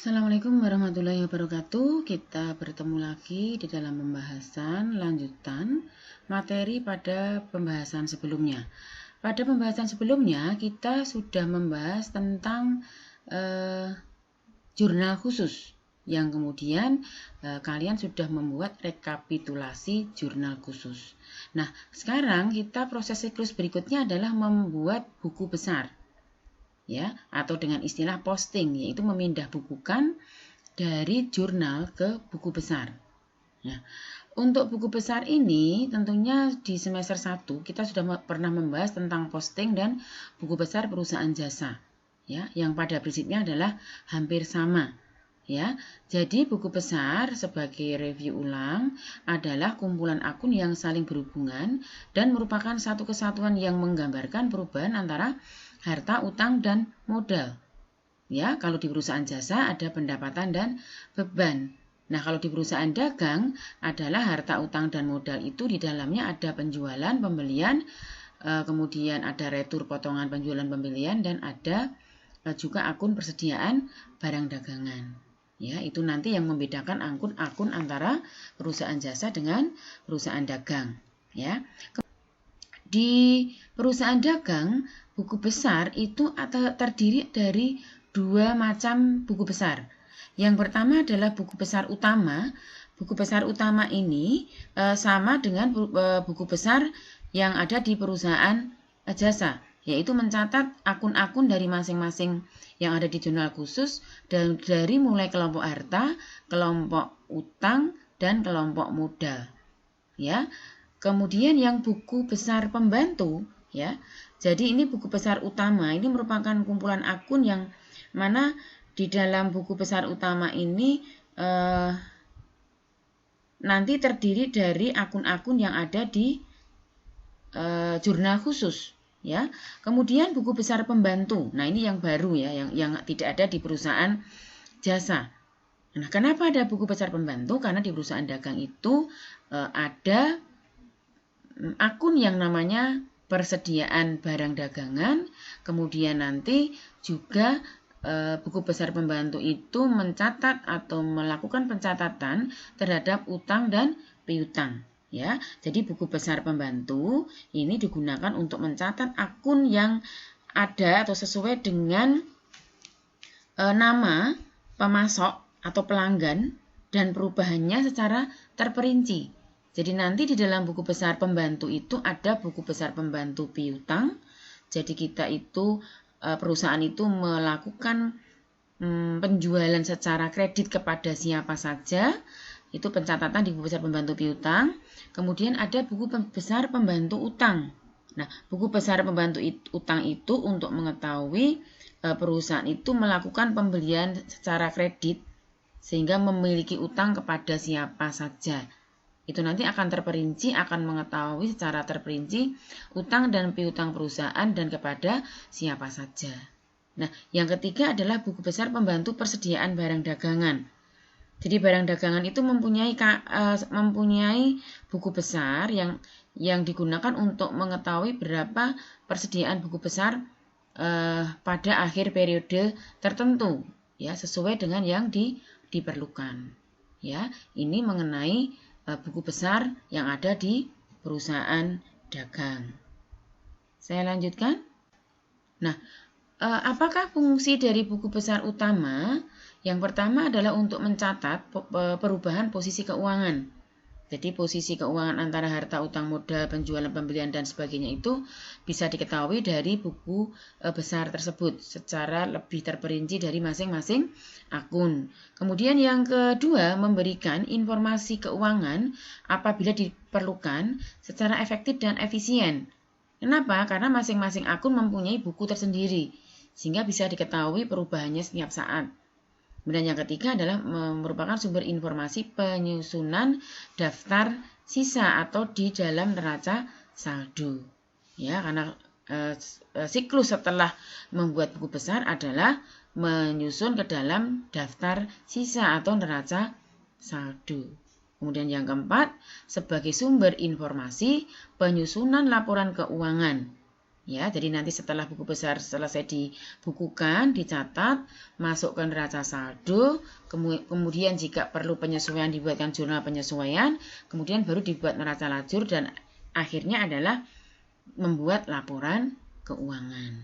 Assalamualaikum warahmatullahi wabarakatuh. Kita bertemu lagi di dalam pembahasan lanjutan materi pada pembahasan sebelumnya. Pada pembahasan sebelumnya kita sudah membahas tentang jurnal khusus yang kemudian kalian sudah membuat rekapitulasi jurnal khusus. Nah, sekarang kita proses siklus berikutnya adalah membuat buku besar. Ya, atau dengan istilah posting, yaitu memindah bukukan dari jurnal ke buku besar. Nah, untuk buku besar ini tentunya di semester 1 kita sudah pernah membahas tentang posting dan buku besar perusahaan jasa. Ya, yang pada prinsipnya adalah hampir sama. Ya, jadi buku besar sebagai review ulang adalah kumpulan akun yang saling berhubungan dan merupakan satu kesatuan yang menggambarkan perubahan antara harta, utang, dan modal. Ya, kalau di perusahaan jasa ada pendapatan dan beban. Nah, kalau di perusahaan dagang adalah harta, utang, dan modal itu di dalamnya ada penjualan, pembelian, kemudian ada retur potongan penjualan pembelian, dan ada juga akun persediaan barang dagangan. Ya, itu nanti yang membedakan akun antara perusahaan jasa dengan perusahaan dagang. Ya. Di perusahaan dagang, buku besar itu terdiri dari dua macam buku besar. Yang pertama adalah buku besar utama. Buku besar utama ini sama dengan buku besar yang ada di perusahaan jasa, yaitu mencatat akun-akun dari masing-masing yang ada di jurnal khusus dan dari mulai kelompok harta, kelompok utang, dan kelompok modal. Ya. Kemudian yang buku besar pembantu, ya. Jadi ini buku besar utama, ini merupakan kumpulan akun yang mana di dalam buku besar utama ini nanti terdiri dari akun-akun yang ada di jurnal khusus, ya. Kemudian buku besar pembantu, nah ini yang baru ya, yang tidak ada di perusahaan jasa. Nah, kenapa ada buku besar pembantu? Karena di perusahaan dagang itu ada akun yang namanya persediaan barang dagangan, kemudian nanti juga buku besar pembantu itu mencatat atau melakukan pencatatan terhadap utang dan piutang. Ya, jadi buku besar pembantu ini digunakan untuk mencatat akun yang ada atau sesuai dengan nama pemasok atau pelanggan dan perubahannya secara terperinci. Jadi nanti di dalam buku besar pembantu itu ada buku besar pembantu piutang. Jadi kita itu perusahaan itu melakukan penjualan secara kredit kepada siapa saja. Itu pencatatan di buku besar pembantu piutang. Kemudian ada buku besar pembantu utang. Nah, buku besar pembantu utang itu untuk mengetahui perusahaan itu melakukan pembelian secara kredit sehingga memiliki utang kepada siapa saja. Itu nanti akan terperinci, akan mengetahui secara terperinci utang dan piutang perusahaan dan kepada siapa saja. Nah, yang ketiga adalah buku besar pembantu persediaan barang dagangan. Jadi barang dagangan itu mempunyai buku besar yang digunakan untuk mengetahui berapa persediaan buku besar pada akhir periode tertentu, ya, sesuai dengan yang diperlukan. Ya, ini mengenai buku besar yang ada di perusahaan dagang. Saya lanjutkan. Nah, apakah fungsi dari buku besar utama? Yang pertama adalah untuk mencatat perubahan posisi keuangan. Jadi posisi keuangan antara harta, utang, modal, penjualan, pembelian, dan sebagainya itu bisa diketahui dari buku besar tersebut secara lebih terperinci dari masing-masing akun. Kemudian yang kedua, memberikan informasi keuangan apabila diperlukan secara efektif dan efisien. Kenapa? Karena masing-masing akun mempunyai buku tersendiri, sehingga bisa diketahui perubahannya setiap saat. Kemudian yang ketiga adalah merupakan sumber informasi penyusunan daftar sisa atau di dalam neraca saldo. Ya, karena siklus setelah membuat buku besar adalah menyusun ke dalam daftar sisa atau neraca saldo. Kemudian yang keempat, sebagai sumber informasi penyusunan laporan keuangan. Ya, jadi nanti setelah buku besar selesai dibukukan, dicatat, masuk ke neraca saldo, kemudian jika perlu penyesuaian dibuatkan jurnal penyesuaian, kemudian baru dibuat neraca lajur dan akhirnya adalah membuat laporan keuangan.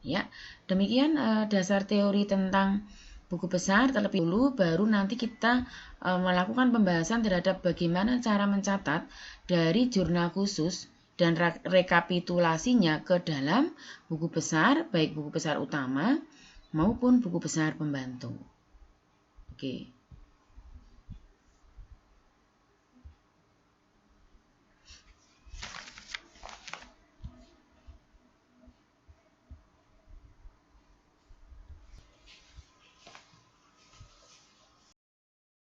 Ya, demikian dasar teori tentang buku besar. Terlebih dahulu baru nanti kita melakukan pembahasan terhadap bagaimana cara mencatat dari jurnal khusus dan rekapitulasinya ke dalam buku besar, baik buku besar utama maupun buku besar pembantu. Oke.